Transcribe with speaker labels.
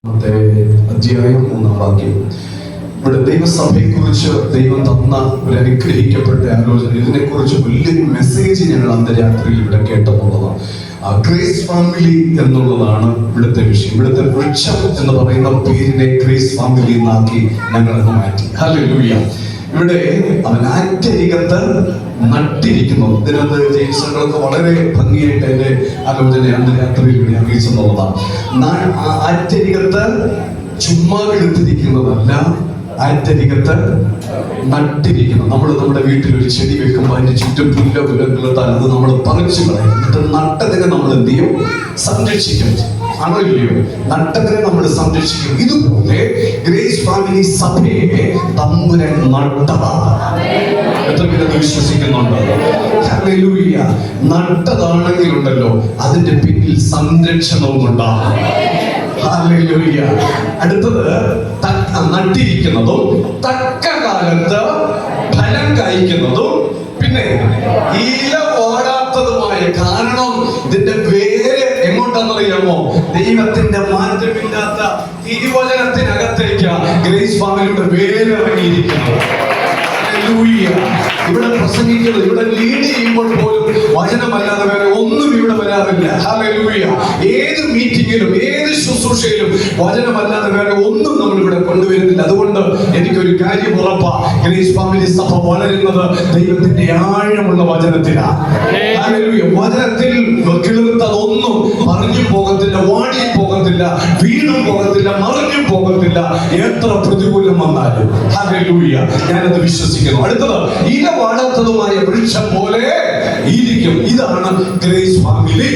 Speaker 1: അധ്യായം 3-ാം വാക്യം. ഇവിടെ ദൈവസഭയെക്കുറിച്ച് ദൈവം തന്ന ഒരു അനുഗ്രഹിക്കപ്പെട്ട ആലോചന, ഇതിനെക്കുറിച്ച് വലിയൊരു മെസ്സേജ് ഞങ്ങൾ അന്തരാത്രിയിൽ ഇവിടെ കേട്ടെന്നുള്ളതാണ്. ഗ്രേസ് ഫാമിലി എന്നുള്ളതാണ് ഇവിടുത്തെ വിഷയം. ഇവിടുത്തെ വൃക്ഷം എന്ന് പറയുന്ന പേരിനെ ഗ്രേസ് ഫാമിലി എന്നാക്കി ഞങ്ങളത് മാറ്റി. ഹല്ലേലൂയ. ഇവിടെ അവൻ ആറ്റരികത്ത് നട്ടിരിക്കുന്നു. ഇതിനകത്ത് ജെയിംസുകളൊക്കെ വളരെ ഭംഗിയായിട്ട് അതിന്റെ ആലോചന അന്തരാത്രിയിൽ ഇവിടെ അറിയിച്ചെന്നുള്ളതാണ്. ആറ്റരികത്ത് ചുമ്മാ എടുത്തിരിക്കുന്നതല്ല, ആറ്റരികത്ത് നട്ടിരിക്കുന്നു. നമ്മൾ നമ്മുടെ വീട്ടിൽ ഒരു ചെടി വെക്കുമ്പോൾ അതിന്റെ ചുറ്റും പുല്ലോ പുലകളെത്താൽ അത് നമ്മൾ പറിച്ചു കളയും. എന്നിട്ട് നട്ടതിനെ നമ്മൾ എന്ത് ചെയ്യും? സംരക്ഷിക്കും. ആണോ ഇല്ലയോ? നട്ടതിനെ നമ്മൾ സംരക്ഷിക്കും. ഇതുപോലെ ഗ്രേസ് ഫാമിലി സഭയെ തമ്പുരാൻ നട്ടതാണ്. എത്ര പേര് വിശ്വസിക്കുന്നുണ്ട്? ഹല്ലേലൂയ. നട്ടതാണെങ്കിലുണ്ടല്ലോ അതിന്റെ പിന്നിൽ സംരക്ഷണവും ഉണ്ടാകും. ഹല്ലേലൂയ. അടുത്തത് നട്ടിരിക്കുന്നതും തക്ക കാലത്ത് ഫലം കായ്ക്കുന്നതും പിന്നെ ഇല വാടാത്തതുമായ. കാരണം ഇതിന്റെ വേര് എങ്ങോട്ടാണെന്നറിയാമോ? ദൈവത്തിന്റെ മാറ്റമില്ലാത്ത തിരുവചനത്തിനകത്തേക്ക് ഗ്രേസ് ഫാമിലിയുടെ വേര് ഇറങ്ങിയിരിക്കുന്നത്. ഇവിടെ പ്രസംഗിക്കുന്നത്, ഇവിടെ ലീഡ് ചെയ്യുമ്പോൾ പോലും വചനമല്ലാതെ വേറെ ഒന്നും ഇവിടെ വരാറില്ല. ഹല്ലേലൂയ. ഏത് മീറ്റിങ്ങിലും ഏത് ശുശ്രൂഷയിലും വചനമല്ലാതെ വേറെ ഒന്നും നമ്മൾ ഇവിടെ കൊണ്ടുവരുന്നില്ല. അതുകൊണ്ട് എനിക്കൊരു കാര്യം ഉറപ്പാ, ഗ്രേസ് ഫാമിലി സഭ വളരുന്നത് ദൈവത്തിന്റെ ആഴമുള്ള വചനത്തിലാണ്. ഹല്ലേലൂയ. വചനത്തിൽ കിളിർത്തതൊന്നും പറഞ്ഞു പോകത്തില്ല, വാടി പോകത്തില്ല, വീണും പോകത്തില്ല, മറിഞ്ഞും പോകത്തില്ല, എത്ര പ്രതികൂലം വന്നാലും. ഹല്ലേലൂയ. ഞാനത് വിശ്വസിക്കുന്നു. അടുത്തത് ഇല വാടാത്തതുമായ വൃക്ഷം പോലെ ഇരിക്കും. ഇതാണ് ഗ്രേസ് ഫാമിലി.